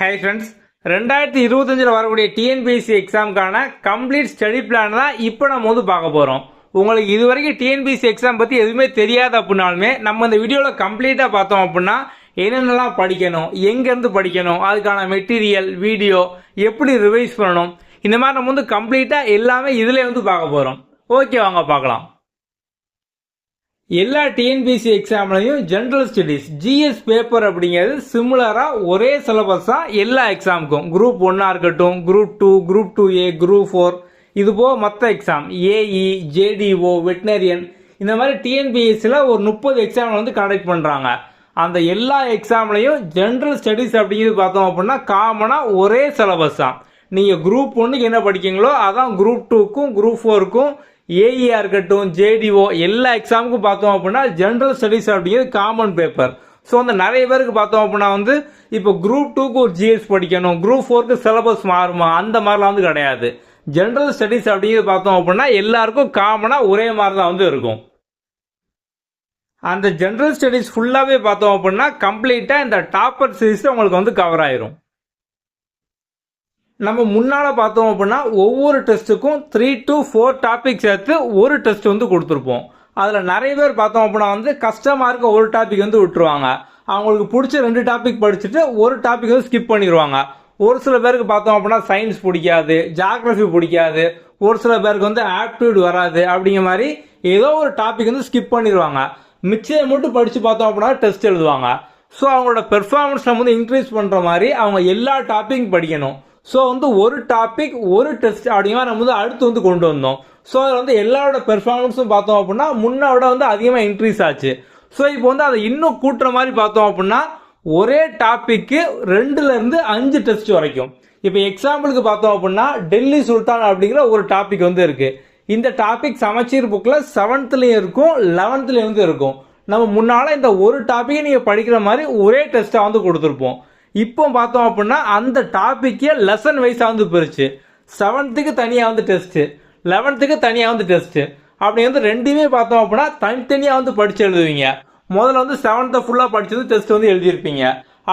Hi friends, 2025 வரக்கூடிய TNPSC எக்ஸாமுக்கான complete study plan தான் இப்போ நம்ம பார்க்க போகிறோம். உங்களுக்கு இதுவரைக்கும் டிஎன்பிஎஸ்சி எக்ஸாம் பற்றி எதுவுமே தெரியாது அப்படின்னாலுமே நம்ம இந்த வீடியோவில் கம்ப்ளீட்டாக பார்த்தோம் அப்படின்னா என்னென்னலாம் படிக்கணும், எங்கேருந்து படிக்கணும், அதுக்கான மெட்டீரியல், வீடியோ, எப்படி ரிவைஸ் பண்ணணும், இந்த மாதிரி நம்ம கம்ப்ளீட்டாக எல்லாமே இதில் பார்க்க போகிறோம். ஓகே, வாங்க பார்க்கலாம். எல்லா டிஎன்பிஎஸ்சி எக்ஸாம்லையும் ஜென்ரல் ஸ்டடீஸ் ஜிஎஸ் பேப்பர் அப்படிங்கிறது சிமிலராக ஒரே சிலபஸ் தான் எல்லா எக்ஸாமுக்கும். குரூப் 1 இருக்கட்டும், குரூப் 2, குரூப் 2A, குரூப் 4, இது போக மற்ற எக்ஸாம் ஏஇ, ஜேடிஓ, வெட்டினரியன், இந்த மாதிரி டிஎன்பிஎஸ்சியில் ஒரு 30 எக்ஸாம் கண்டக்ட் பண்ணுறாங்க. அந்த எல்லா எக்ஸாம்லையும் ஜென்ரல் ஸ்டடீஸ் அப்படிங்கிறது பார்த்தோம் அப்படின்னா காமனாக ஒரே சிலபஸ் தான். நீங்கள் குரூப் 1க்கு என்ன படிக்கீங்களோ அதான் குரூப் 2க்கும் குரூப் 4க்கும் ஏஇஆ இருக்கட்டும், ஜேடிஓ, எல்லா எக்ஸாமுக்கும் பார்த்தோம் அப்படின்னா ஜென்ரல் ஸ்டடீஸ் அப்படிங்கிறது காமன் பேப்பர். ஸோ நிறைய பேருக்கு பார்த்தோம் அப்படின்னா இப்போ குரூப் 2க்கு ஒரு ஜிஎஸ் படிக்கணும், குரூப் 4க்கு சிலபஸ் மாறுமா, அந்த மாதிரிலாம் கிடையாது. ஜென்ரல் ஸ்டடீஸ் அப்படிங்கிறது பார்த்தோம் அப்படின்னா எல்லாருக்கும் காமனாக ஒரே மாதிரி தான் இருக்கும். அந்த ஜென்ரல் ஸ்டடீஸ் ஃபுல்லாகவே பார்த்தோம் அப்படின்னா கம்ப்ளீட்டாக இந்த டாப்பர் சீரீஸ் உங்களுக்கு கவர் ஆயிரும். நம்ம முன்னால் பார்த்தோம் அப்படின்னா ஒவ்வொரு டெஸ்ட்டுக்கும் 3 to 4 டாபிக் சேர்த்து ஒரு டெஸ்ட் கொடுத்துருப்போம். அதில் நிறைய பேர் பார்த்தோம் அப்படின்னா கஷ்டமாக இருக்க ஒரு டாபிக் விட்டுருவாங்க. அவங்களுக்கு பிடிச்ச 2 டாபிக் படிச்சுட்டு ஒரு டாபிக் ஸ்கிப் பண்ணிடுவாங்க. ஒரு சில பேருக்கு பார்த்தோம் அப்படின்னா சயின்ஸ் பிடிக்காது, ஜியாகிரபி பிடிக்காது, ஒரு சில பேருக்கு ஆப்டிடியூட் வராது, அப்படிங்கிற மாதிரி ஏதோ ஒரு டாபிக் ஸ்கிப் பண்ணிடுவாங்க. மிச்சம் மட்டும் படித்து பார்த்தோம் அப்படின்னா டெஸ்ட் எழுதுவாங்க. ஸோ அவங்களோட பெர்ஃபார்மன்ஸ் நம்ம இன்க்ரீஸ் பண்ணுற மாதிரி அவங்க எல்லா டாபிக் படிக்கணும். ஸோ ஒரு டாபிக் ஒரு டெஸ்ட் அப்படிங்கிற நம்ம அடுத்து கொண்டு வந்தோம். ஸோ அதில் எல்லாரோட பெர்ஃபார்மன்ஸும் பார்த்தோம் அப்படின்னா முன்னோட அதிகமாக இன்க்ரீஸ் ஆச்சு. ஸோ இப்போ அதை இன்னும் கூட்டுற மாதிரி பார்த்தோம் அப்படின்னா ஒரே டாபிக்கு 2 to 5 டெஸ்ட் வரைக்கும். இப்போ எக்ஸாம்பிளுக்கு பார்த்தோம் அப்படின்னா டெல்லி சுல்தான் அப்படிங்கிற ஒரு டாபிக் இருக்கு. இந்த டாபிக் சமச்சீர் புக்கில் 7th இருக்கும், 11th இருக்கும். நம்ம முன்னால் இந்த ஒரு டாப்பிக்கை நீங்கள் படிக்கிற மாதிரி ஒரே டெஸ்ட்டாக கொடுத்துருப்போம். இப்போ பார்த்தோம் அப்படின்னா அந்த டாபிக்கே லெசன் வைஸாக பிரிச்சு 7th தனியாக டெஸ்ட்டு, 11th தனியாக டெஸ்ட்டு, அப்படி ரெண்டுமே பார்த்தோம் அப்படின்னா தனித்தனியாக படித்து எழுதுவீங்க. முதல்ல 7th ஃபுல்லாக படிச்சது டெஸ்ட் எழுதியிருப்பீங்க.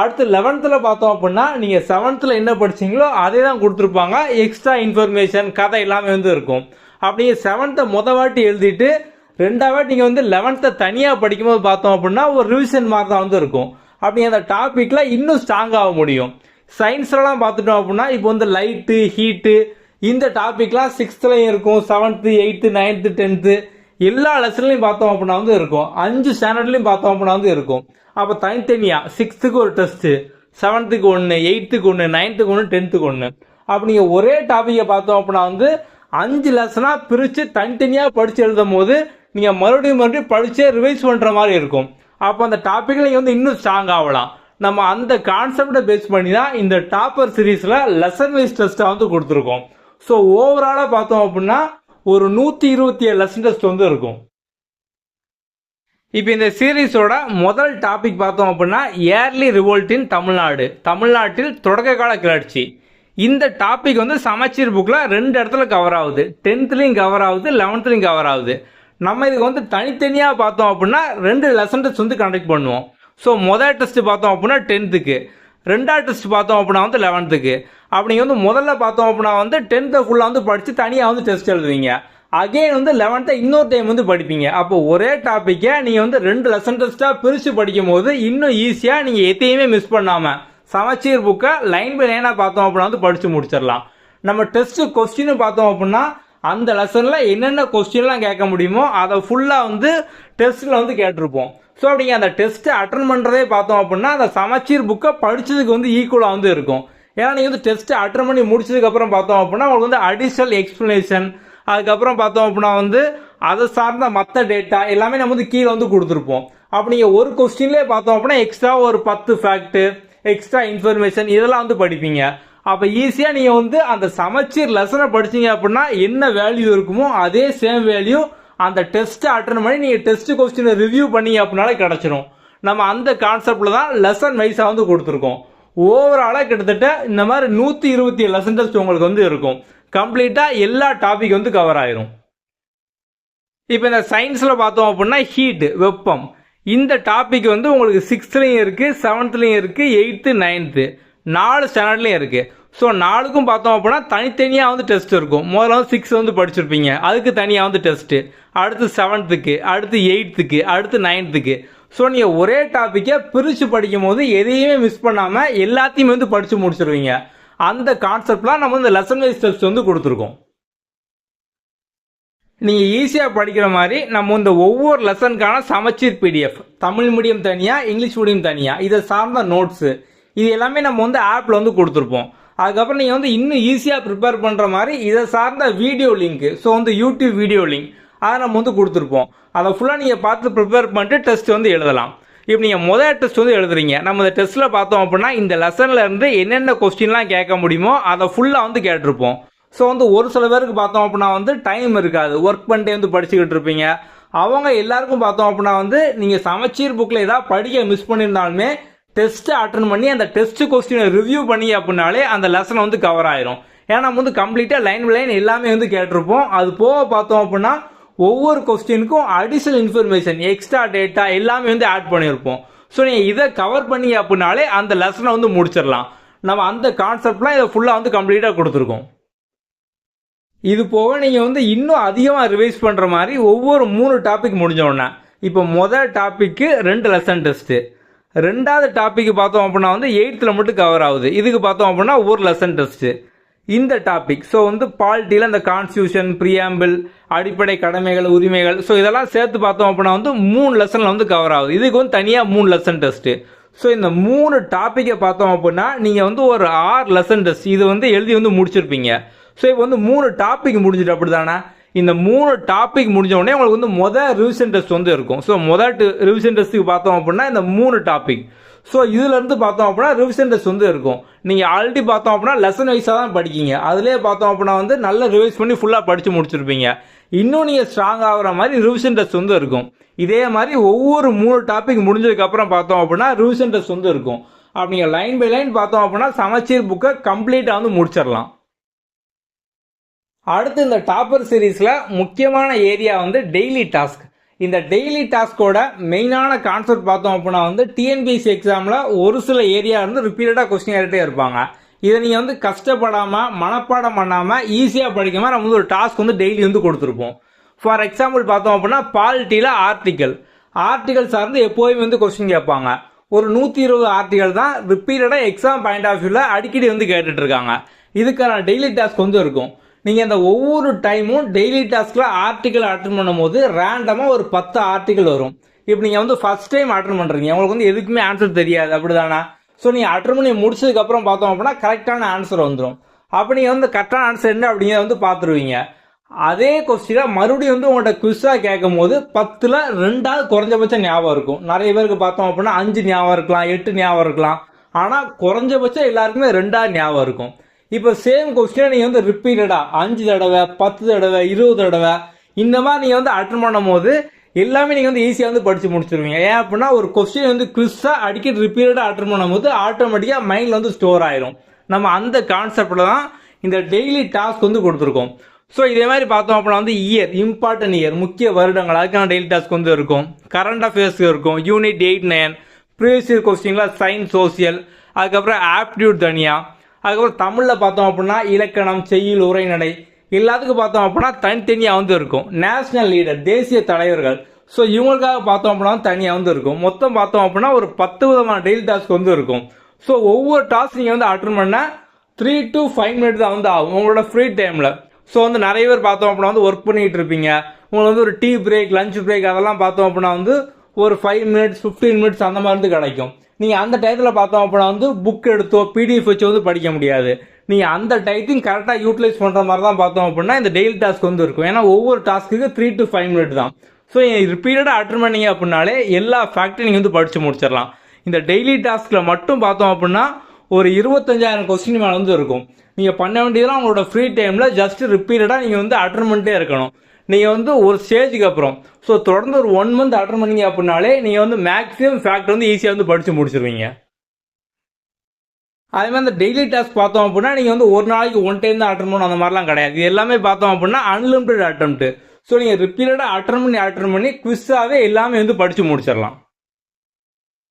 அடுத்து 11th பார்த்தோம் அப்படின்னா நீங்கள் 7th என்ன படிச்சீங்களோ அதே தான் கொடுத்துருப்பாங்க. எக்ஸ்ட்ரா இன்ஃபர்மேஷன், கதை எல்லாமே இருக்கும். அப்படிங்க 7th வாட்டி எழுதிட்டு 2வது வாட்டி நீங்கள் 11th தனியாக படிக்கும்போது பார்த்தோம் அப்படின்னா ஒரு ரிவிஷன் மாதிரி தான் இருக்கும். அப்படி அந்த டாபிக்ல இன்னும் ஸ்ட்ராங் ஆக முடியும். சயின்ஸ்லாம் பார்த்துட்டோம் அப்படின்னா இப்போ லைட்டு, ஹீட்டு, இந்த டாபிக்லாம் 6th இருக்கும், 7th, 8th, 9th, 10th எல்லா லெசன்லையும் பார்த்தோம் அப்படின்னா இருக்கும். 5 ஸ்டாண்டர்ட்லையும் பார்த்தோம் அப்படின்னா இருக்கும். அப்போ தனித்தனியா 6th ஒரு test, 7th 1, 8th 1, 9th 1, 10th 1, அப்படி நீங்கள் ஒரே டாபிக்கை பார்த்தோம் அப்படின்னா 5 லெசனாக பிரித்து தனித்தனியாக படித்து எழுதும் போது நீங்கள் மறுபடியும் படித்து ரிவைஸ் பண்ணுற மாதிரி இருக்கும். அப்போ அந்த டாப்பிக்கில் நீங்கள் இன்னும் ஸ்ட்ராங் ஆகலாம். நம்ம அந்த கான்செப்டை பேஸ் பண்ணி தான் இந்த டாப்பர் சீரீஸில் லெசன் வைஸ் டெஸ்ட்டை கொடுத்துருக்கோம். ஸோ ஓவராலாக பார்த்தோம் அப்படின்னா ஒரு 127 லெசன் டெஸ்ட் இருக்கும். இப்போ இந்த சீரீஸோட முதல் டாபிக் பார்த்தோம் அப்படின்னா ஏர்லி ரிவோல்ட் இன் தமிழ்நாடு, தமிழ்நாட்டில் தொடக்க கால கிளர்ச்சி. இந்த டாபிக் சமச்சீர் புக்கில் 2 இடத்துல கவர் ஆகுது. 10th கவர் ஆகுது, 11th கவர் ஆகுது. நம்ம இதுக்கு தனித்தனியாக பார்த்தோம் அப்படின்னா 2 லெசன் டெஸ்ட் கண்டக்ட் பண்ணுவோம். ஸோ முதல் டெஸ்ட் பார்த்தோம் அப்படின்னா 10th, 2வது டெஸ்ட் பார்த்தோம் அப்படின்னா 11th. அப்படி முதல்ல பார்த்தோம் அப்படின்னா 10th ஃபுல்லாக படித்து தனியாக டெஸ்ட் எழுதுவீங்க. அகெயின் 11th இன்னொரு டைம் படிப்பீங்க. அப்போ ஒரே டாப்பிக்கை நீங்கள் 2 லெசன் டெஸ்ட்டாக பிரித்து படிக்கும் போது இன்னும் ஈஸியாக நீங்கள் எதையுமே மிஸ் பண்ணாமல் சமச்சீர் புக்கை லைன் பை லைனாக பார்த்தோம் அப்படின்னா படித்து முடிச்சிடலாம். நம்ம டெஸ்ட் கொஸ்டின் பார்த்தோம் அப்படின்னா அந்த லெசனில் என்னென்ன கொஸ்டின்லாம் கேட்க முடியுமோ அதை ஃபுல்லாக டெஸ்ட்டில் கேட்டிருப்போம். ஸோ அப்படிங்க அந்த டெஸ்ட்டை அட்டன் பண்ணுறதே பார்த்தோம் அப்படின்னா அந்த சமச்சீர் புக்கை படித்ததுக்கு ஈக்குவலாக இருக்கும். ஏன்னா நீங்கள் டெஸ்ட்டை அட்டன் பண்ணி முடிச்சதுக்கப்புறம் பார்த்தோம் அப்படின்னா உங்களுக்கு அடிஷ்னல் எக்ஸ்ப்ளனேஷன், அதுக்கப்புறம் பார்த்தோம் அப்படின்னா அதை சார்ந்த மற்ற டேட்டா எல்லாமே நம்ம கீழே கொடுத்துருப்போம். அப்போ நீங்கள் ஒரு கொஸ்டின்லேயே பார்த்தோம் அப்படின்னா எக்ஸ்ட்ரா ஒரு 10 ஃபேக்ட்டு, எக்ஸ்ட்ரா இன்ஃபர்மேஷன் இதெல்லாம் படிப்பீங்க. அப்போ ஈஸியாக நீங்கள் அந்த சமச்சீர் லெசனை படிச்சீங்க அப்படின்னா என்ன வேல்யூ இருக்குமோ அதே சேம் வேல்யூ அந்த டெஸ்ட்டை அட்டன் பண்ணி நீங்கள் டெஸ்ட் கொஸ்டினை ரிவ்யூ பண்ணீங்க அப்படின்னாலே கிடச்சிரும். நம்ம அந்த கான்செப்டில் தான் லெசன் வைஸாக கொடுத்துருக்கோம். ஓவராலாக கிட்டத்தட்ட இந்த மாதிரி 127 லெசன் டெஸ்ட் உங்களுக்கு இருக்கும். கம்ப்ளீட்டாக எல்லா டாபிக் கவர் ஆயிரும். இப்போ இந்த சயின்ஸில் பார்த்தோம் அப்படின்னா ஹீட், வெப்பம், இந்த டாபிக் உங்களுக்கு 6th இருக்குது, 7th இருக்குது, 8th, 9th. 4 ஸ்டாண்டர்ட்லேயும் இருக்குது. ஸோ 4க்கும் பார்த்தோம் அப்படின்னா தனித்தனியாக வந்து டெஸ்ட் இருக்கும். முதல்ல வந்து 6 வந்து படிச்சிருப்பீங்க, அதுக்கு தனியாக வந்து டெஸ்ட்டு, அடுத்து 7th, அடுத்து 8th, அடுத்து 9th. ஸோ நீங்கள் ஒரே டாப்பிக்கை பிரித்து படிக்கும் போது எதையுமே மிஸ் பண்ணாமல் எல்லாத்தையுமே வந்து படித்து முடிச்சிருவீங்க. அந்த கான்செப்ட்லாம் நம்ம வந்து லெசன் வைஸ் டெஸ்ட் வந்து கொடுத்துருக்கோம். நீங்கள் ஈஸியாக படிக்கிற மாதிரி நம்ம இந்த ஒவ்வொரு லெசனுக்கான சமச்சீர் பிடிஎஃப், தமிழ் மீடியம் தனியாக, இங்கிலீஷ் மீடியம் தனியாக, இதை சார்ந்த நோட்ஸு, இது எல்லாமே நம்ம வந்து ஆப்பில் வந்து கொடுத்துருப்போம். அதுக்கப்புறம் நீங்கள் வந்து இன்னும் ஈஸியாக ப்ரிப்பேர் பண்ணுற மாதிரி இதை சார்ந்த வீடியோ லிங்க்கு, ஸோ வந்து யூடியூப் வீடியோ லிங்க் அதை நம்ம வந்து கொடுத்துருப்போம். அதை ஃபுல்லாக நீங்கள் பார்த்து ப்ரிப்பேர் பண்ணிட்டு டெஸ்ட் வந்து எழுதலாம். இப்போ நீங்கள் முதல் டெஸ்ட் வந்து எழுதுறீங்க, நம்ம இந்த டெஸ்ட்டில் பார்த்தோம் அப்படின்னா இந்த லெசனில் இருந்து என்னென்ன கொஸ்டின்லாம் கேட்க முடியுமோ அதை ஃபுல்லாக வந்து கேட்டிருப்போம். ஸோ வந்து ஒரு சில பேருக்கு பார்த்தோம் அப்படின்னா வந்து டைம் இருக்காது, ஒர்க் பண்ணிட்டே வந்து படிச்சுக்கிட்டு இருப்பீங்க. அவங்க எல்லாருக்கும் பார்த்தோம் அப்படின்னா வந்து நீங்கள் சமச்சீர் புக்கில் ஏதாவது படிக்க மிஸ் பண்ணியிருந்தாலுமே டெஸ்ட்டு அட்டன் பண்ணி அந்த டெஸ்ட் கொஸ்டினை ரிவ்யூ பண்ணி அப்படின்னாலே அந்த லெசனை வந்து கவர் ஆயிரும். ஏன்னா நம்ம வந்து கம்ப்ளீட்டாக லைன் பை லைன் எல்லாமே வந்து கேட்டிருப்போம். அது போக பார்த்தோம் அப்படின்னா ஒவ்வொரு கொஸ்டினுக்கும் அடிஷனல் இன்ஃபர்மேஷன், எக்ஸ்ட்ரா டேட்டா எல்லாமே வந்து ஆட் பண்ணியிருப்போம். ஸோ நீங்கள் இதை கவர் பண்ணி அப்படின்னாலே அந்த லெசனை வந்து முடிச்சிடலாம். நம்ம அந்த கான்செப்ட்லாம் இதை ஃபுல்லாக வந்து கம்ப்ளீட்டாக கொடுத்துருக்கோம். இது போக நீங்கள் வந்து இன்னும் அதிகமாக ரிவைஸ் பண்ணுற மாதிரி ஒவ்வொரு 3 டாபிக் முடிஞ்சோடனே, இப்போ முதல் டாப்பிக்கு 2 லெசன் டெஸ்ட்டு, 2வது டாபிக் பார்த்தோம் அப்படின்னா வந்து 8th மட்டும் கவர் ஆகுது, இதுக்கு பார்த்தோம் அப்படின்னா ஒரு லெசன் டெஸ்ட்டு. இந்த டாபிக் ஸோ வந்து பாலிட்டியில் இந்த கான்ஸ்டியூஷன், பிரியாம்பிள், அடிப்படை கடமைகள், உரிமைகள், ஸோ இதெல்லாம் சேர்த்து பார்த்தோம் அப்படின்னா வந்து 3 லெசனில் வந்து கவர் ஆகுது, இதுக்கு வந்து தனியாக 3 லெசன் டெஸ்ட்டு. ஸோ இந்த 3 டாப்பிக்கை பார்த்தோம் அப்படின்னா நீங்கள் வந்து ஒரு 6 லெசன் டெஸ்ட் இது வந்து எழுதி வந்து முடிச்சிருப்பீங்க. ஸோ இப்போ வந்து 3 டாபிக் முடிஞ்சிட்டு அப்படி தானே. இந்த 3 டாபிக் முடிஞ்ச உடனே உங்களுக்கு வந்து மொதல் ரிவிஷன் டெஸ்ட் வந்து இருக்கும். ஸோ முதல் ரிவிஷன் டெஸ்ட்டுக்கு பார்த்தோம் அப்படின்னா இந்த 3 டாபிக், ஸோ இதுலேருந்து பார்த்தோம் அப்படின்னா ரிவிஷன் டெஸ்ட் வந்து இருக்கும். நீங்கள் ஆல்ரெடி பார்த்தோம் அப்படின்னா லெசன் வைஸாக தான் படிக்கிங்க, அதுலேயே பார்த்தோம் அப்படின்னா வந்து நல்லா ரிவைஸ் பண்ணி ஃபுல்லாக படித்து முடிச்சிருப்பீங்க. இன்னும் நீங்கள் ஸ்ட்ராங் ஆகிற மாதிரி ரிவிஷன் டெஸ்ட் வந்து இருக்கும். இதே மாதிரி ஒவ்வொரு 3 டாபிக் முடிஞ்சதுக்கப்புறம் பார்த்தோம் அப்படின்னா ரிவிஷன் டெஸ்ட் வந்து இருக்கும். அப்படி நீங்கள் லைன் பை லைன் பார்த்தோம் அப்படின்னா சமச்சீர் புக்கை கம்ப்ளீட்டாக வந்து முடிச்சிடலாம். அடுத்து இந்த டாப்பர் சீரீஸில் முக்கியமான ஏரியா வந்து டெய்லி டாஸ்க். இந்த டெய்லி டாஸ்கோட மெயினான கான்செப்ட் பார்த்தோம் அப்படின்னா வந்து டிஎன்பிஎஸ்சி எக்ஸாமில் ஒரு சில ஏரியா வந்து ரிப்பீட்டடாக கொஸ்டின் கேட்டுகிட்டே இருப்பாங்க. இதை நீங்கள் வந்து கஷ்டப்படாமல் மனப்பாடம் பண்ணாமல் ஈஸியாக படிக்காமல் நம்ம வந்து ஒரு டாஸ்க் வந்து டெய்லி வந்து கொடுத்துருப்போம். ஃபார் எக்ஸாம்பிள் பார்த்தோம் அப்படின்னா பாலிட்டியில் ஆர்டிகல் சார்ந்து எப்போதுமே வந்து கொஸ்டின் கேட்பாங்க. ஒரு 120 ஆர்டிகல் தான் ரிப்பீட்டடாக எக்ஸாம் பாயிண்ட் ஆஃப் வியூவில் அடிக்கடி வந்து கேட்டுட்டு இருக்காங்க. இதுக்கான டெய்லி டாஸ்க் வந்து இருக்கும். நீங்கள் இந்த ஒவ்வொரு டைமும் டெய்லி டாஸ்கில் ஆர்டிக்கல் அட்டன் பண்ணும்போது ரேண்டமாக ஒரு 10 ஆர்டிக்கல் வரும். இப்போ நீங்கள் வந்து ஃபஸ்ட் டைம் அட்டன் பண்ணுறீங்க, உங்களுக்கு வந்து எதுக்குமே ஆன்சர் தெரியாது அப்படி தானே. ஸோ நீங்கள் அட்டன் பண்ணி முடிச்சதுக்கப்புறம் பார்த்தோம் அப்படின்னா கரெக்டான ஆன்சர் வந்துடும். அப்போ நீங்கள் வந்து கரெக்டான ஆன்சர் என்ன அப்படிங்கிறத வந்து பார்த்துருவீங்க. அதே கொஸ்டினை மறுபடியும் வந்து உங்கள்கிட்ட குவிஸாக கேட்கும் போது 10ல் 2வது குறைஞ்சபட்சம் ஞாபகம் இருக்கும். நிறைய பேருக்கு பார்த்தோம் அப்படின்னா 5 ஞாபகம் இருக்கலாம், 8 ஞாபகம் இருக்கலாம், ஆனால் குறைஞ்சபட்சம் எல்லாருக்குமே 2வது ஞாபகம் இருக்கும். இப்போ சேம் கொஸ்டினை நீங்கள் வந்து ரிப்பீட்டடாக 5 தடவை, 10 தடவை, 20 தடவை இந்த மாதிரி நீங்கள் வந்து அட்டன் பண்ணும் போது எல்லாமே நீங்கள் வந்து ஈஸியாக வந்து படித்து முடிச்சிருவீங்க. ஏன் அப்படின்னா ஒரு கொஸ்டின் வந்து குவிஸாக அடிக்கடி ரிப்பீட்டடாக அட்டன் பண்ணும்போது ஆட்டோமேட்டிக்காக மைண்டில் வந்து ஸ்டோர் ஆயிரும். நம்ம அந்த கான்செப்டில் தான் இந்த டெய்லி டாஸ்க் வந்து கொடுத்துருக்கோம். ஸோ இதே மாதிரி பார்த்தோம் அப்படின்னா வந்து இம்பார்ட்டன்ட் இயர், முக்கிய வருடங்கள், அதுக்கான டெய்லி டாஸ்க் வந்து இருக்கும். கரண்ட் அஃபேர்ஸ் இருக்கும், யூனிட் 8, 9, ப்ரீவியஸ் இயர் கொஸ்டின்லாம் சயின்ஸ், சோசியல், அதுக்கப்புறம் ஆப்டிடியூட் தனியாக, அதுக்கப்புறம் தமிழில் பார்த்தோம் அப்படின்னா இலக்கணம், செய்யுள், உரைநடை எல்லாத்துக்கும் பார்த்தோம் அப்படின்னா தனித்தனியாக வந்து இருக்கும். நேஷனல் லீடர், தேசிய தலைவர்கள், ஸோ இவங்களுக்காக பார்த்தோம் அப்படின்னா தனியாக வந்து இருக்கும். மொத்தம் பார்த்தோம் அப்படின்னா ஒரு 10 விதமான டெய்லி டாஸ்க் வந்து இருக்கும். ஸோ ஒவ்வொரு டாஸ்க் நீங்கள் வந்து அட்டன் பண்ண 3 to 5 மினிட்ஸ் தான் வந்து ஆகும் உங்களோட ஃப்ரீ டைமில். ஸோ வந்து நிறைய பேர் பார்த்தோம் அப்படின்னா வந்து ஒர்க் பண்ணிகிட்டு இருப்பீங்க, உங்களுக்கு வந்து ஒரு டீ பிரேக், லஞ்ச் பிரேக் அதெல்லாம் பார்த்தோம் அப்படின்னா வந்து ஒரு 5 மினிட்ஸ் 15 மினிட்ஸ் அந்த மாதிரி வந்து கிடைக்கும். நீங்கள் அந்த டயத்தில் பார்த்தோம் அப்படின்னா வந்து புக் எடுத்தோ பிடிஎஃப் வச்சு வந்து படிக்க முடியாது. நீங்கள் அந்த டைத்தையும் கரெக்டாக யூட்டிலைஸ் பண்ணுற மாதிரி தான் பார்த்தோம் அப்படின்னா இந்த டெய்லி டாஸ்க் வந்து இருக்கும். ஏன்னா ஒவ்வொரு டாஸ்க்குக்கு 3 to 5 மினிட்ஸ் தான். ஸோ ரிப்பீட்டடாக அட்டன் பண்ணீங்க அப்படின்னாலே எல்லா ஃபேக்ட்டையும் நீங்கள் வந்து படித்து முடிச்சிடலாம். இந்த டெய்லி டாஸ்கில் மட்டும் பார்த்தோம் அப்படின்னா ஒரு 25,000 கொஸ்டின் மேலே வந்து இருக்கும். நீங்கள் பண்ண வேண்டியதெல்லாம் உங்களோட ஃப்ரீ டைமில் ஜஸ்ட் ரிப்பீட்டடாக நீங்கள் வந்து அட்டன் பண்ணிட்டே இருக்கணும். நீங்கள் வந்து ஒரு ஸ்டேஜுக்கு அப்புறம் ஸோ தொடர்ந்து ஒரு 1 மந்த் அட்டன் பண்ணீங்க அப்படின்னாலே நீங்கள் வந்து மேக்ஸிமம் ஃபேக்ட் வந்து ஈஸியாக வந்து படித்து முடிச்சிருவீங்க. அதே மாதிரி இந்த டெய்லி டாஸ்க் பார்த்தோம் அப்படின்னா நீங்கள் வந்து ஒரு நாளைக்கு 1 டைம் தான் அட்டன் பண்ணணும் அந்த மாதிரிலாம் கிடையாது. இது எல்லாமே பார்த்தோம் அப்படின்னா அன்லிமிட்டட் அட்டெம்ப்ட். ஸோ நீங்கள் ரிப்பீட்டடாக அட்டன் பண்ணி குவிஸாகவே எல்லாமே வந்து படித்து முடிச்சிடலாம்.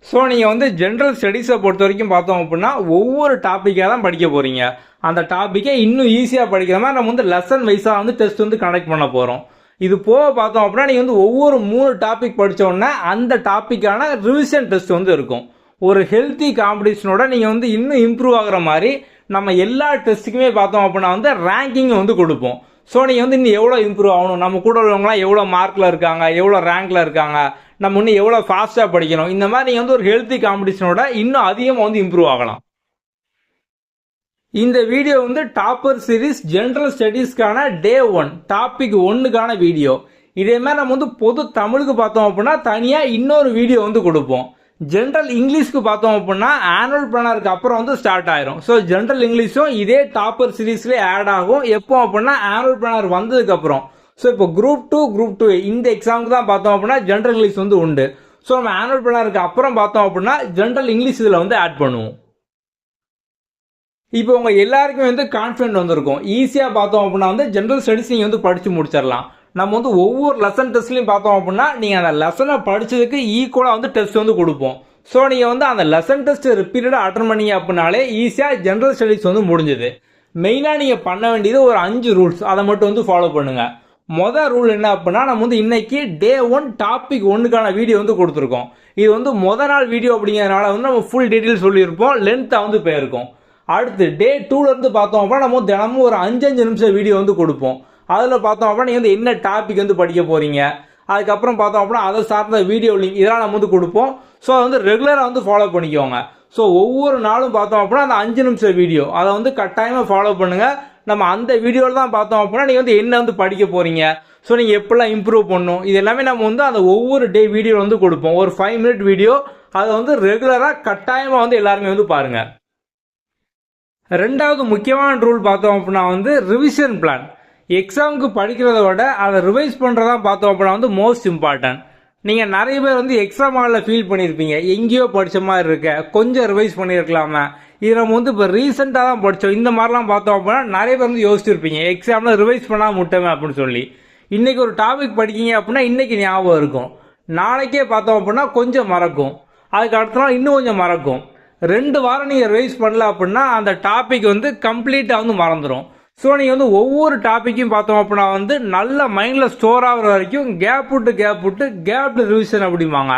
ஸோ நீங்கள் வந்து ஜென்ரல் ஸ்டடீஸை பொறுத்த வரைக்கும் பார்த்தோம் அப்படின்னா ஒவ்வொரு டாப்பிக்காக தான் படிக்க போகிறீங்க. அந்த டாப்பிக்கை இன்னும் ஈஸியாக படிக்கிற மாதிரி நம்ம வந்து லெசன் வைஸாக வந்து டெஸ்ட் வந்து கனெக்ட் பண்ண போகிறோம். இது போக பார்த்தோம் அப்படின்னா நீங்கள் வந்து ஒவ்வொரு 3 டாபிக் படித்தோடனே அந்த டாப்பிக்கான ரிவிஷன் டெஸ்ட் வந்து இருக்கும். ஒரு ஹெல்த்தி காம்படிஷனோட நீங்கள் வந்து இன்னும் இம்ப்ரூவ் ஆகிற மாதிரி நம்ம எல்லா டெஸ்ட்டுக்குமே பார்த்தோம் அப்படின்னா வந்து ரேங்கிங் வந்து கொடுப்போம். ஸோ நீங்கள் வந்து இன்னும் எவ்வளோ இம்ப்ரூவ் ஆகணும், நம்ம கூட உள்ளவங்களாம் எவ்வளோ மார்க்கில் இருக்காங்க, எவ்வளோ ரேங்கில் இருக்காங்க, நம்ம இன்னும் எவ்வளோ ஃபாஸ்ட்டாக படிக்கணும், இந்த மாதிரி நீங்கள் வந்து ஒரு ஹெல்த்தி காம்படிஷனோட இன்னும் அதிகமாக வந்து இம்ப்ரூவ் ஆகலாம். இந்த வீடியோ வந்து டாப்பர் சீரிஸ் ஜென்ரல் ஸ்டடீஸ்க்கான டே 1 டாபிக் 1க்கான வீடியோ. இதே மாதிரி நம்ம வந்து பொது தமிழுக்கு பார்த்தோம் அப்படின்னா தனியாக இன்னொரு வீடியோ வந்து கொடுப்போம். ஜென்ரல் இங்கிலீஷ்க்கு பார்த்தோம் அப்படின்னா ஆனுவல் பிளானருக்கு அப்புறம் வந்து ஸ்டார்ட் ஆயிரும். ஸோ ஜென்ரல் இங்கிலீஷும் இதே டாப்பர் சீரீஸ்லேயே ஆட் ஆகும். எப்போ அப்படின்னா ஆனுவல் பிளானர் வந்ததுக்கப்புறம். ஸோ இப்போ குரூப் 2 இந்த எக்ஸாமுக்கு தான் பார்த்தோம் அப்படின்னா ஜென்ரல் இங்கிலீஷ் வந்து உண்டு. ஸோ நம்ம ஆனுவல் பிளானருக்கு அப்புறம் பார்த்தோம் அப்படின்னா ஜென்ரல் இங்கிலீஷ் இதில் வந்து ஆட் பண்ணுவோம். இப்போ உங்க எல்லாருக்குமே வந்து கான்ஃபிடென்ட் வந்திருக்கும். ஈஸியாக பார்த்தோம் அப்படின்னா வந்து ஜென்ரல் ஸ்டடீஸ் நீங்கள் வந்து படித்து முடிச்சிடலாம். நம்ம வந்து ஒவ்வொரு லெசன் டெஸ்ட்லையும் பார்த்தோம் அப்படின்னா நீங்கள் அந்த லெசனை படித்ததுக்கு ஈக்குவலாக வந்து டெஸ்ட் வந்து கொடுப்போம். ஸோ நீங்கள் வந்து அந்த லெசன் டெஸ்ட் ரிப்பீட்டடாக அட்டன் பண்ணீங்க அப்படின்னாலே ஈஸியாக ஜென்ரல் ஸ்டடீஸ் வந்து முடிஞ்சுது. மெயினாக நீங்கள் பண்ண வேண்டியது ஒரு 5 ரூல்ஸ், அதை மட்டும் வந்து ஃபாலோ பண்ணுங்கள். மொதல் ரூல் என்ன அப்படின்னா நம்ம வந்து இன்னைக்கு டே 1 டாபிக் 1க்கான வீடியோ வந்து கொடுத்துருக்கோம். இது வந்து மொதல் நாள் வீடியோ அப்படிங்கிறதுனால வந்து நம்ம ஃபுல் டீட்டெயில் சொல்லியிருப்போம், லென்த்தாக வந்து போயிருக்கோம். அடுத்து டே 2லேருந்து பார்த்தோம் அப்படின்னா நம்ம தினமும் ஒரு 5 நிமிஷம் வீடியோ வந்து கொடுப்போம். அதில் பார்த்தோம் அப்படின்னா நீங்கள் வந்து என்ன டாபிக் வந்து படிக்க போகிறீங்க, அதுக்கப்புறம் பார்த்தோம் அப்படின்னா அதை சார்ந்த வீடியோ லிங்க் இதெல்லாம் நம்ம வந்து கொடுப்போம். ஸோ அதை வந்து ரெகுலராக வந்து ஃபாலோ பண்ணிக்கோங்க. ஸோ ஒவ்வொரு நாளும் பார்த்தோம் அப்படின்னா அந்த 5 நிமிஷம் வீடியோ அதை வந்து கட்டாயமாக ஃபாலோ பண்ணுங்கள். நம்ம அந்த வீடியோவில் தான் பார்த்தோம் அப்படின்னா நீங்கள் வந்து என்ன வந்து படிக்க போகிறீங்க, ஸோ நீங்கள் எப்படிலாம் இம்ப்ரூவ் பண்ணணும், இது எல்லாமே நம்ம வந்து அந்த ஒவ்வொரு டே வீடியோ வந்து கொடுப்போம். ஒரு 5 மினிட் வீடியோ, அதை வந்து ரெகுலராக கட்டாயமாக வந்து எல்லாருமே வந்து பாருங்கள். ரெண்டாவது முக்கியமான ரூல் பார்த்தோம் அப்படின்னா வந்து ரிவிஷன் பிளான். எக்ஸாமுக்கு படிக்கிறத விட அதை ரிவைஸ் பண்ணுறதா பார்த்தோம் அப்படின்னா வந்து மோஸ்ட் இம்பார்ட்டன்ட். நீங்கள் நிறைய பேர் வந்து எக்ஸாம் ஹாலில் ஃபீல் பண்ணியிருப்பீங்க, எங்கேயோ படித்த மாதிரி இருக்க, கொஞ்சம் ரிவைஸ் பண்ணியிருக்கலாமா, இது நம்ம வந்து இப்போ ரீசெண்டாக தான் படித்தோம், இந்த மாதிரிலாம் பார்த்தோம் அப்படின்னா நிறைய பேர் வந்து யோசிச்சிருப்பீங்க எக்ஸாமில் ரிவைஸ் பண்ணால் முட்டமே அப்படின்னு சொல்லி. இன்றைக்கி ஒரு டாபிக் படிக்கிங்க அப்படின்னா இன்றைக்கி ஞாபகம் இருக்கும், நாளைக்கே பார்த்தோம் அப்படின்னா கொஞ்சம் மறக்கும், அதுக்கு அடுத்த நாள் இன்னும் கொஞ்சம் மறக்கும். 2 வாரம் நீங்கள் ரிவைஸ் பண்ணல அப்படின்னா அந்த டாபிக் வந்து கம்ப்ளீட்டாக வந்து மறந்துடும். ஸோ நீங்கள் வந்து ஒவ்வொரு டாப்பிக்கும் பார்த்தோம் அப்படின்னா வந்து நல்ல மைண்டில் ஸ்டோர் ஆகிற வரைக்கும் கேப் விட்டு கேப்டு ரிவிஷன் அப்படிம்பாங்க.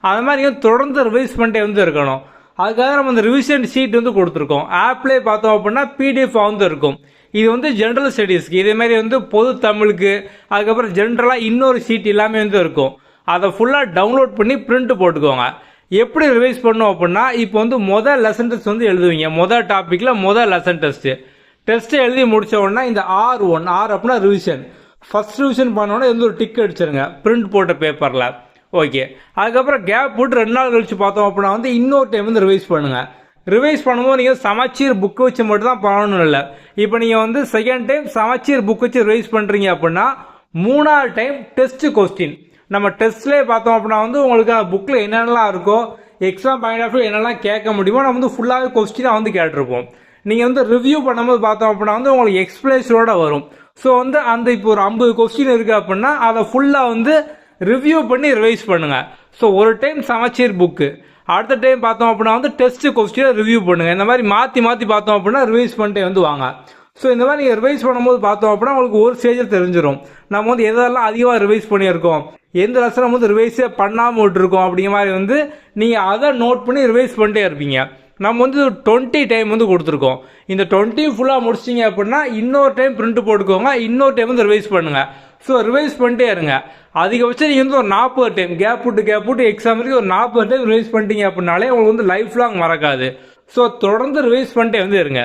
அது மாதிரி நீங்கள் தொடர்ந்து ரிவைஸ் பண்ணிட்டே வந்து இருக்கணும். அதுக்காக நம்ம அந்த ரிவிஷன் ஷீட் வந்து கொடுத்துருக்கோம். ஆப்லேயே பார்த்தோம் அப்படின்னா PDF வந்து இருக்கும். இது வந்து ஜென்ரல் ஸ்டடீஸ்க்கு, இதேமாதிரி வந்து பொது தமிழுக்கு, அதுக்கப்புறம் ஜென்ரலாக இன்னொரு ஷீட் எல்லாமே வந்து இருக்கும். அதை ஃபுல்லாக டவுன்லோட் பண்ணி பிரிண்ட் போட்டுக்கோங்க. எப்படி ரிவைஸ் பண்ணும் அப்படின்னா இப்போ வந்து மொதல் லெசன் டெஸ்ட் வந்து எழுதுவீங்க. மொதல் டாப்பிக்கில் மொதல் லெசன் டெஸ்ட்டு எழுதி முடிச்ச உடனே இந்த R1 அப்படின்னா ரிவிஷன், ஃபர்ஸ்ட் ரிவிஷன் பண்ணோன்னே வந்து ஒரு டிக் அடிச்சிருங்க பிரிண்ட் போட்ட பேப்பரில். ஓகே, அதுக்கப்புறம் கேப் போட்டு 2 நாள் கழிச்சு பார்த்தோம் அப்படின்னா வந்து இன்னொரு டைம் வந்து ரிவைஸ் பண்ணுங்கள். ரிவைஸ் பண்ணும்போது நீங்கள் சமச்சீர் புக் வச்சு மட்டும் தான் பண்ணணும் இல்லை. இப்போ நீங்கள் வந்து செகண்ட் டைம் சமச்சீர் புக் வச்சு ரிவைஸ் பண்ணுறீங்க அப்படின்னா 3ஆவது டைம் டெஸ்ட் கொஸ்டின் நம்ம டெஸ்ட்லேயே பார்த்தோம் அப்படின்னா வந்து உங்களுக்கு புக்கில் என்னென்னலாம் இருக்கோ, எக்ஸாம் பாயிண்ட் ஆஃப் வியூ என்னெல்லாம் கேட்க முடியுமோ நம்ம வந்து ஃபுல்லாகவே கொஸ்டினாக வந்து கேட்டிருப்போம். நீங்கள் வந்து ரிவ்யூ பண்ணும்போது பார்த்தோம் அப்படின்னா வந்து உங்களுக்கு எக்ஸ்பிளேஷனோட வரும். ஸோ வந்து அந்த இப்போ ஒரு 50 கொஸ்டின் இருக்குது அப்படின்னா அதை ஃபுல்லாக வந்து ரிவ்யூ பண்ணி ரிவைஸ் பண்ணுங்கள். ஸோ ஒரு டைம் சமச்சீர் புக்கு, அடுத்த டைம் பார்த்தோம் அப்படின்னா வந்து டெஸ்ட் கொஸ்டினை ரிவ்யூ பண்ணுங்கள். இந்த மாதிரி மாற்றி பார்த்தோம் அப்படின்னா ரிவைஸ் பண்ணிட்டே வந்து வாங்க. ஸோ இந்த மாதிரி நீங்கள் ரிவைஸ் பண்ணும்போது பார்த்தோம் அப்படின்னா உங்களுக்கு ஒரு ஸ்டேஜில் தெரிஞ்சிடும் நம்ம வந்து எதெல்லாம் அதிகமாக ரிவைஸ் பண்ணியிருக்கோம், எந்த லெசனை வந்து ரிவைஸே பண்ணாமல் விட்டுருக்கோம் அப்படிங்கிற மாதிரி வந்து நீங்கள் அதை நோட் பண்ணி ரிவைஸ் பண்ணிட்டே இருப்பீங்க. நம்ம வந்து 20 டைம் வந்து கொடுத்துருக்கோம். இந்த 20 ஃபுல்லாக முடிச்சிட்டிங்க அப்படின்னா இன்னொரு டைம் பிரிண்ட் போட்டுக்கோங்க, இன்னொரு டைம் வந்து ரிவைஸ் பண்ணுங்கள். ஸோ ரிவைஸ் பண்ணிட்டே இருங்க. அதிகபட்சம் நீங்கள் வந்து ஒரு 40 டைம் கேப் விட்டு எக்ஸாம் வரைக்கும் ஒரு 40 டைம் ரிவைஸ் பண்ணிட்டீங்க அப்படின்னாலே உங்களுக்கு வந்து லைஃப் லாங் மறக்காது. ஸோ தொடர்ந்து ரிவைஸ் பண்ணிட்டே வந்து இருங்க.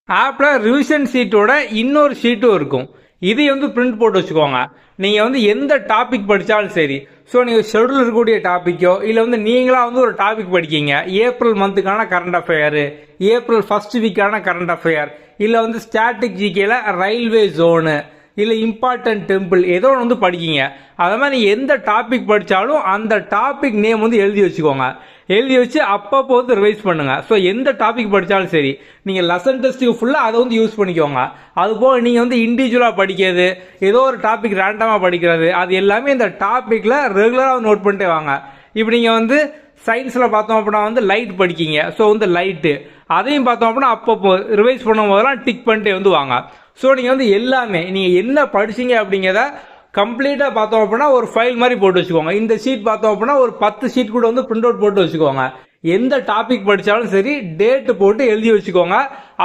ஆப்பில் ரிவிஷன் ஷீட்டோட இன்னொரு ஷீட்டும் இருக்கும். இதை வந்து பிரிண்ட் போட்டு வச்சுக்கோங்க. நீங்கள் வந்து எந்த டாபிக் படித்தாலும் சரி, ஸோ நீங்கள் ஷெடியூல் இருக்கக்கூடிய டாப்பிக்கோ இல்லை வந்து நீங்களாக வந்து ஒரு டாபிக் படிக்கிங்க, ஏப்ரல் மந்த்துக்கான கரண்ட் அஃபேரு, ஏப்ரல் ஃபர்ஸ்ட் வீக்கான கரண்ட் அஃபேர், இல்லை வந்து ஸ்டாட்டிக் ஜிகேல ரயில்வே ஜோனு, இல்லை இம்பார்ட்டன்ட் டெம்பிள், ஏதோ ஒன்று வந்து படிக்கிங்க. அது மாதிரி நீங்கள் எந்த டாபிக் படித்தாலும் அந்த டாபிக் நேம் வந்து எழுதி வச்சுக்கோங்க. எழுதி வச்சு அப்பப்போ வந்து ரிவைஸ் பண்ணுங்கள். ஸோ எந்த டாபிக் படித்தாலும் சரி நீங்கள் லெசன் டெஸ்ட்டுக்கு ஃபுல்லாக அதை வந்து யூஸ் பண்ணிக்கோங்க. அதுபோக நீங்கள் வந்து இண்டிவிஜுவலாக படிக்கிறது, ஏதோ ஒரு டாபிக் ரேண்டமாக படிக்கிறது, அது எல்லாமே இந்த டாப்பிக்கில் ரெகுலராக நோட் பண்ணிட்டே வாங்க. இப்போ நீங்கள் வந்து சயின்ஸில் பார்த்தோம் அப்படின்னா வந்து லைட் படிக்கிங்க. ஸோ வந்து லைட்டு அதையும் பார்த்தோம் அப்படின்னா அப்பப்போ ரிவைஸ் பண்ணும் போதெல்லாம் டிக் பண்ணிட்டே வந்து வாங்க. ஸோ நீங்கள் வந்து எல்லாமே நீங்கள் என்ன படிச்சீங்க அப்படிங்கிறத கம்ப்ளீட்டாக பார்த்தோம் அப்படின்னா ஒரு ஃபைல் மாதிரி போட்டு வச்சுக்கோங்க. இந்த ஷீட் பார்த்தோம் அப்படின்னா ஒரு 10 ஷீட் கூட வந்து பிரிண்ட் அவுட் போட்டு வச்சுக்கோங்க. எந்த டாபிக் படித்தாலும் சரி டேட்டு போட்டு எழுதி வச்சுக்கோங்க.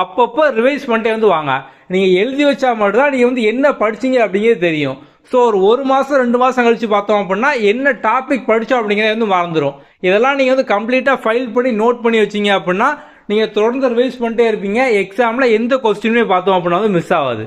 அப்பப்போ ரிவைஸ் பண்ணிட்டே வந்து வாங்க. நீங்கள் எழுதி வச்சா மட்டும்தான் நீங்கள் வந்து என்ன படிச்சீங்க அப்படிங்கிறது தெரியும். ஸோ ஒரு மாதம் 2 மாதம் கழிச்சு பார்த்தோம் அப்படின்னா என்ன டாபிக் படித்தோம் அப்படிங்கிறத வந்து மறந்துடும். இதெல்லாம் நீங்கள் வந்து கம்ப்ளீட்டாக ஃபைல் பண்ணி நோட் பண்ணி வச்சிங்க அப்படின்னா நீங்கள் தொடர்ந்து ரிவைஸ் பண்ணிட்டே இருப்பீங்க. எக்ஸாமில் எந்த கொஸ்டினுமே பார்த்தோம் அப்படின்னா வந்து மிஸ் ஆகாது.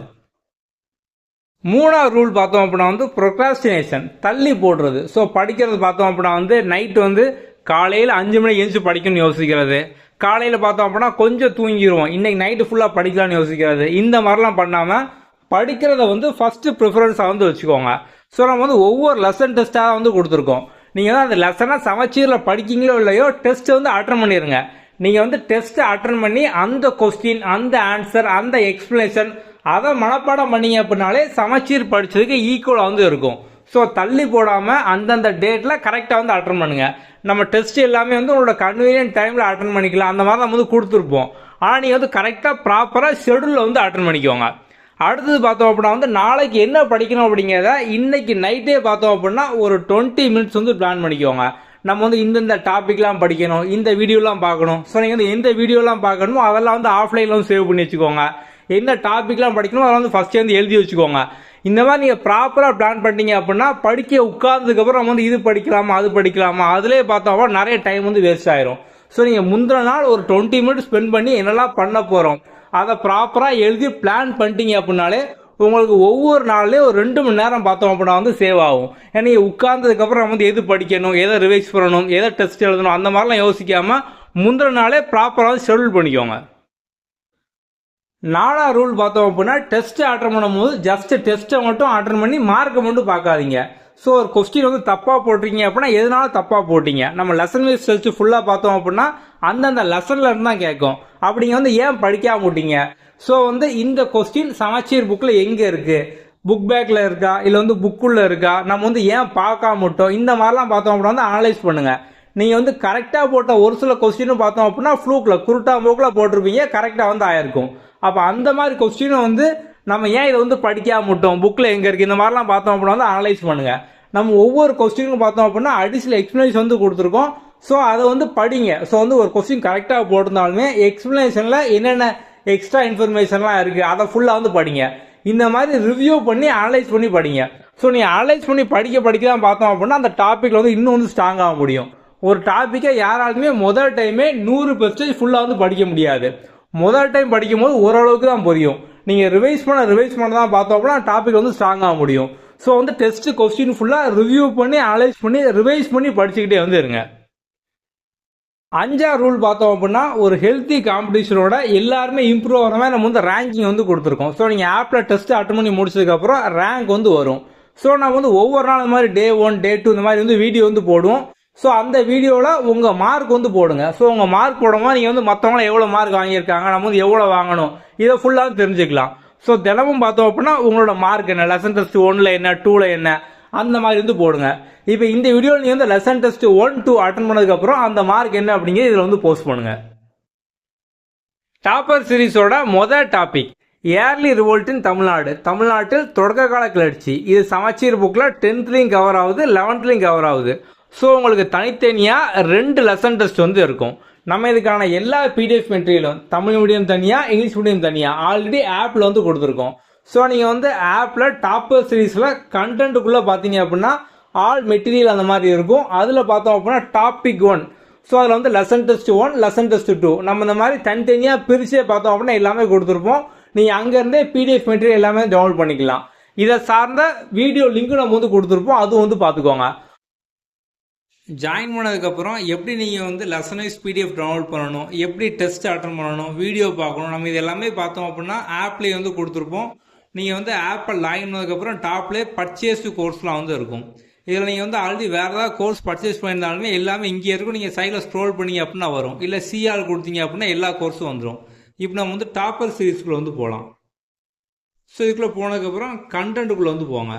3வது ரூல் பார்த்தோம் அப்படின்னா வந்து ப்ரொக்ராஸ்டினேஷன், தள்ளி போடுறது. ஸோ படிக்கிறது பார்த்தோம் அப்படின்னா வந்து நைட்டு வந்து காலையில் 5 மணிக்கு எழுந்து படிக்கணும்னு யோசிக்கிறது, காலையில் பார்த்தோம் அப்படின்னா கொஞ்சம் தூங்கிடுவோம், இன்னைக்கு நைட்டு ஃபுல்லாக படிக்கலாம்னு யோசிக்கிறது, இந்த மாதிரிலாம் பண்ணாமல் படிக்கிறத வந்து ஃபஸ்ட்டு ப்ரிஃபரன்ஸாக வந்து வச்சுக்கோங்க. ஸோ நம்ம வந்து ஒவ்வொரு லெசன் டெஸ்ட்டாக வந்து கொடுத்துருக்கோம். நீங்கள் தான் அந்த லெசனை சமச்சீரில் படிக்கிங்களோ இல்லையோ டெஸ்ட்டு வந்து அட்டன் பண்ணிடுங்க. நீங்கள் வந்து டெஸ்ட்டை அட்டன் பண்ணி அந்த கொஸ்டின், அந்த ஆன்சர், அந்த எக்ஸ்பிளேஷன் அதை மனப்பாடம் பண்ணீங்க அப்படின்னாலே சமச்சீர் படித்ததுக்கு ஈக்குவலாக வந்து இருக்கும். ஸோ தள்ளி போடாமல் அந்தந்த டேட்டில் கரெக்டாக வந்து அட்டன் பண்ணுங்கள். நம்ம டெஸ்ட் எல்லாமே வந்து உங்களோட கன்வீனியன்ட் டைமில் அட்டன் பண்ணிக்கலாம். அந்த மாதிரி நம்ம வந்து கொடுத்துருப்போம். ஆனால் நீங்கள் வந்து கரெக்டாக ப்ராப்பராக ஷெடியூலில் வந்து அட்டன் பண்ணிக்கோங்க. அடுத்தது பார்த்தோம் அப்படின்னா வந்து நாளைக்கு என்ன படிக்கணும் அப்படிங்கிறத இன்னைக்கு நைட்டே பார்த்தோம் அப்படின்னா ஒரு 20 மினிட்ஸ் வந்து பிளான் பண்ணிக்கோங்க. நம்ம வந்து இந்தந்த டாபிக்லாம் படிக்கணும், இந்த வீடியோலாம் பார்க்கணும். ஸோ நீங்கள் வந்து எந்த வீடியோலாம் பார்க்கணுமோ அதெல்லாம் வந்து ஆஃப்லைனில் வந்து சேவ் பண்ணி வச்சுக்கோங்க. என்ன டாபிக்லாம் படிக்கணும் அதெல்லாம் வந்து ஃபஸ்ட்டே வந்து எழுதி வச்சுக்கோங்க. இந்த மாதிரி நீங்கள் ப்ராப்பராக பிளான் பண்ணிட்டீங்க அப்படின்னா படிக்க உட்கார்ந்ததுக்கப்புறம் நம்ம வந்து இது படிக்கலாமா அது படிக்கலாமா அதிலே பார்த்தோம்னா நிறைய டைம் வந்து வேஸ்ட் ஆயிரும். ஸோ நீங்கள் முந்தின நாள் ஒரு 20 மினிட்ஸ் ஸ்பெண்ட் பண்ணி என்னெல்லாம் பண்ண போகிறோம் அதை ப்ராப்பராக எழுதி பிளான் பண்ணிட்டீங்க அப்படின்னாலே உங்களுக்கு ஒவ்வொரு நாள்லேயும் ஒரு 2 மணி நேரம் பார்த்தோம் அப்படின்னா வந்து சேவ் ஆகும். ஏன்னா நீங்கள் உட்கார்ந்ததுக்கப்புறம் நம்ம வந்து எது படிக்கணும், எதை ரிவைஸ் பண்ணணும், எதை டெஸ்ட் எழுதணும் அந்த மாதிரிலாம் யோசிக்காமல் முந்தின நாளே ப்ராப்பராக ஷெடியூல் பண்ணிக்கோங்க. 4வது ரூல் பார்த்தோம் அப்படின்னா டெஸ்ட் அட்டன் பண்ணும்போது ஜஸ்ட் டெஸ்ட்டை மட்டும் அட்டன் பண்ணி மார்க்கை மட்டும் பார்க்காதீங்க. ஸோ ஒரு கொஸ்டின் வந்து தப்பாக போட்டிருக்கீங்க அப்படின்னா எதனால தப்பாக போட்டீங்க, நம்ம லெசன் வைஸ் டெஸ்ட் ஃபுல்லாக பார்த்தோம் அப்படின்னா அந்தந்த லெசன்ல இருந்து தான் கேட்கும். அப்படிங்க வந்து ஏன் படிக்காம விட்டீங்க, ஸோ வந்து இந்த கொஸ்டின் சமச்சீர் புக்கில் எங்கே இருக்குது, புக் பேக்கில் இருக்கா இல்லை வந்து புக்குள்ளே இருக்கா, நம்ம வந்து ஏன் பார்க்காம விட்டோம், இந்த மாதிரிலாம் பார்த்தோம் அப்படின்னா வந்து அனலைஸ் பண்ணுங்கள். நீங்கள் வந்து கரெக்டாக போட்ட ஒரு சில கொஸ்டினும் பார்த்தோம் அப்படின்னா ஃப்ளூக்கில் குருட்டா மூக்கில் போட்டிருப்பீங்க, கரெக்டாக வந்து ஆயிருக்கும். அப்போ அந்த மாதிரி கொஸ்டினை வந்து நம்ம ஏன் இதை வந்து படிக்காம விட்டோம், புக்கில் எங்கே இருக்குது, இந்த மாதிரிலாம் பார்த்தோம் அப்படின்னா வந்து அனலைஸ் பண்ணுங்கள். நம்ம ஒவ்வொரு கொஸ்டினுக்கும் பார்த்தோம் அப்படின்னா அடிஷனல் எக்ஸ்பிளனேஷன் வந்து கொடுத்துருக்கோம். ஸோ அதை வந்து படிங்க. ஸோ வந்து ஒரு கொஸ்டின் கரெக்டாக போட்டிருந்தாலுமே எக்ஸ்பிளனேஷனில் என்னென்ன எக்ஸ்ட்ரா இன்ஃபர்மேஷன்லாம் இருக்குது அதை ஃபுல்லாக வந்து படிங்க. இந்த மாதிரி ரிவ்யூ பண்ணி அனலைஸ் பண்ணி படிங்க. ஸோ நீங்கள் அனலைஸ் பண்ணி படிக்க தான் பார்த்தோம் அப்படின்னா அந்த டாப்பிக்கில் வந்து இன்னும் வந்து ஸ்ட்ராங் ஆக முடியும். ஒரு டாப்பிக்கை யாராலுமே முதல் டைமே 100% ஃபுல்லாக வந்து படிக்க முடியாது. முதல் டைம் படிக்கும் போது ஓரளவுக்கு தான் புரியும். நீங்கள் ரிவைஸ் பண்ண தான் பார்த்தோம் அப்படின்னா டாபிக் வந்து ஸ்ட்ராங் ஆக முடியும். ஸோ வந்து டெஸ்ட் கொஸ்டின் ஃபுல்லாக ரிவ்யூ பண்ணி அனலைஸ் பண்ணி ரிவைஸ் பண்ணி படிச்சுக்கிட்டே வந்து இருங்க. 5வது ரூல் பார்த்தோம் அப்படின்னா ஒரு ஹெல்த்தி காம்படிஷனோட எல்லாருமே இம்ப்ரூவ் ஆகிற மாதிரி நம்ம வந்து ரேங்கிங் வந்து கொடுத்துருக்கோம். ஸோ நீங்கள் ஆப்பில் டெஸ்ட் அட்டன் பண்ணி முடிச்சதுக்கப்புறம் ரேங்க் வந்து வரும். ஸோ நம்ம வந்து ஒவ்வொரு நாள் இந்த மாதிரி Day 1 Day 2 இந்த மாதிரி வந்து வீடியோ வந்து போடுவோம். ஸோ அந்த வீடியோவில் உங்கள் மார்க் வந்து போடுங்க. ஸோ உங்கள் மார்க் போடும்போது நீங்கள் வந்து மற்றவங்களாம் எவ்வளோ மார்க் வாங்கியிருக்காங்க, நம்ம வந்து எவ்வளோ வாங்கணும் இதை ஃபுல்லாக தெரிஞ்சுக்கலாம். ஸோ தினமும் பார்த்தோம் அப்படின்னா உங்களோட மார்க் என்ன, லெசன் டெஸ்ட் 1ல் என்ன 2ல் என்ன அந்த மாதிரி வந்து போடுங்க. இப்போ இந்த வீடியோவில் நீங்கள் வந்து லெசன் டெஸ்ட் 1, 2 அட்டன் பண்ணதுக்கப்புறம் அந்த மார்க் என்ன அப்படிங்கிறது இதில் வந்து போஸ்ட் பண்ணுங்க. டாப்பர் சீரீஸோட முதல் டாபிக் ஏர்லி ரிவோல்ட் இன் தமிழ்நாடு, தமிழ்நாட்டில் தொடக்க கால கிளர்ச்சி. இது சமச்சீர் புக்கில் 10த்லையும் கவர் ஆகுது, 11த்லையும் கவர் ஆகுது. ஸோ உங்களுக்கு தனித்தனியாக 2 லெசன் டெஸ்ட் வந்து இருக்கும். நம்ம இதுக்கான எல்லா PDF மெட்டீரியலும் தமிழ் மீடியம் தனியாக, இங்கிலீஷ் மீடியம் தனியாக ஆல்ரெடி ஆப்பில் வந்து கொடுத்துருக்கோம். ஸோ நீங்கள் வந்து ஆப்பில் டாப்பர் சீரீஸில் கண்டென்ட்டுக்குள்ளே பார்த்தீங்க அப்படின்னா ஆல் மெட்டீரியல் அந்த மாதிரி இருக்கும். அதில் பார்த்தோம் அப்படின்னா டாபிக் 1, ஸோ அதில் வந்து லெசன் டெஸ்ட் 1, லெசன் டெஸ்ட் 2 நம்ம இந்த மாதிரி தனித்தனியாக பிரிச்சே பார்த்தோம் அப்படின்னா எல்லாமே கொடுத்துருப்போம். நீங்கள் அங்கேருந்தே PDF மெட்டீரியல் எல்லாமே டவுன்லோட் பண்ணிக்கலாம். இதை சார்ந்த வீடியோ லிங்க் நம்ம வந்து கொடுத்துருப்போம், அதுவும் வந்து பார்த்துக்கோங்க. ஜாயின் பண்ணதுக்கப்புறம் எப்படி நீங்கள் வந்து லெசன் வைஸ் PDF டவுன்லோட் பண்ணணும், எப்படி டெஸ்ட் அட்டன் பண்ணணும், வீடியோ பார்க்கணும், நம்ம இது எல்லாமே பார்த்தோம் அப்படின்னா ஆப்லேயே வந்து கொடுத்துருப்போம். நீங்கள் வந்து ஆப்பை லாகின் பண்ணதுக்கப்புறம் டாப்லேயே பர்ச்சேஸ்டு கோர்ஸ்லாம் வந்து இருக்கும். இதில் நீங்கள் வந்து ஆல்ரெடி வேறு ஏதாவது கோர்ஸ் பர்ச்சேஸ் பண்ணியிருந்தாலுமே எல்லாமே இங்கே இருக்கும். நீங்கள் சைடில் ஸ்க்ரோல் பண்ணிங்க அப்படின்னா வரும், இல்லை சிஆர் கொடுத்தீங்க அப்படின்னா எல்லா கோர்ஸும் வந்துடும். இப்போ நம்ம வந்து டாப்பர் சீரீஸ்குள்ளே வந்து போகலாம். ஸோ இதுக்குள்ளே போனதுக்கப்புறம் கண்டென்ட்டுக்குள்ளே வந்து போங்க.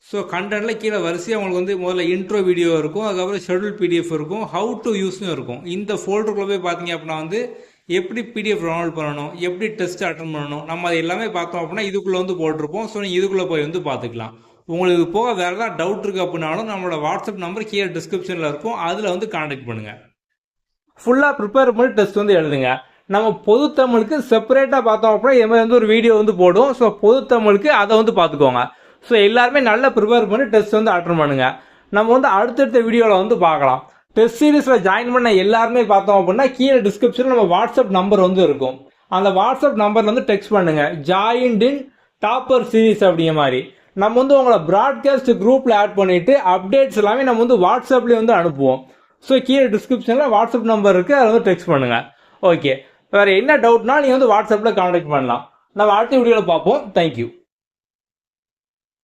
ஸோ கண்டென்ட்டில் கீழே வரிசையாக உங்களுக்கு வந்து முதல்ல இன்ட்ரோ வீடியோ இருக்கும், அதுக்கப்புறம் ஷெட்யூல் பிடிஎஃப் இருக்கும், ஹவு டு யூஸ்னும் இருக்கும். இந்த ஃபோல்டருக்குள்ளே போய் பார்த்தீங்க அப்படின்னா வந்து எப்படி பிடிஎஃப் டவுன்லோட் பண்ணணும், எப்படி டெஸ்ட் அட்டன் பண்ணணும், நம்ம அது எல்லாமே பார்த்தோம் அப்படின்னா இதுக்குள்ளே வந்து போட்டிருப்போம். ஸோ நீங்கள் இதுக்குள்ளே போய் வந்து பார்த்துக்கலாம். உங்களுக்கு போக வேறு ஏதாவது டவுட் இருக்குது அப்படின்னாலும் நம்மளோட வாட்ஸ்அப் நம்பர் கீழே டிஸ்கிரிப்ஷனில் இருக்கும், அதில் வந்து கான்டாக்ட் பண்ணுங்கள். ஃபுல்லாக ப்ரிப்பேர் பண்ணி டெஸ்ட் வந்து எழுதுங்க. நம்ம பொது தமிழுக்கு செப்பரேட்டாக பார்த்தோம் அப்படின்னா இது மாதிரி வந்து ஒரு வீடியோ வந்து போடும். ஸோ பொது தமிழுக்கு அதை வந்து பார்த்துக்கோங்க. ஸோ எல்லாருமே நல்லா ப்ரிப்பேர் பண்ணி டெஸ்ட் வந்து அட்டன் பண்ணுங்க. நம்ம வந்து அடுத்தடுத்த வீடியோவில் வந்து பார்க்கலாம். டெஸ்ட் சீரீஸில் ஜாயின் பண்ண எல்லாருமே பார்த்தோம் அப்படின்னா கீழே டிஸ்கிரிப்ஷனில் நம்ம வாட்ஸ்அப் நம்பர் வந்து இருக்கும். அந்த வாட்ஸ்அப் நம்பரில் வந்து டெக்ஸ்ட் பண்ணுங்க, ஜாயின்ட் இன் டாப்பர் சீரீஸ் அப்படிங்கிற மாதிரி. நம்ம வந்து உங்களை ப்ராட்காஸ்ட் குரூப்பில் ஆட் பண்ணிவிட்டு அப்டேட்ஸ் எல்லாமே நம்ம வந்து வாட்ஸ்அப்லேயே வந்து அனுப்புவோம். ஸோ கீழே டிஸ்கிரிப்ஷனில் வாட்ஸ்அப் நம்பர் இருக்குது, அதை வந்து டெக்ஸ்ட் பண்ணுங்கள். ஓகே, வேறு என்ன டவுட்னா நீங்கள் வந்து வாட்ஸ்அப்பில் கான்டாக்ட் பண்ணலாம். நம்ம அடுத்த வீடியோவில் பார்ப்போம். தேங்க்யூ.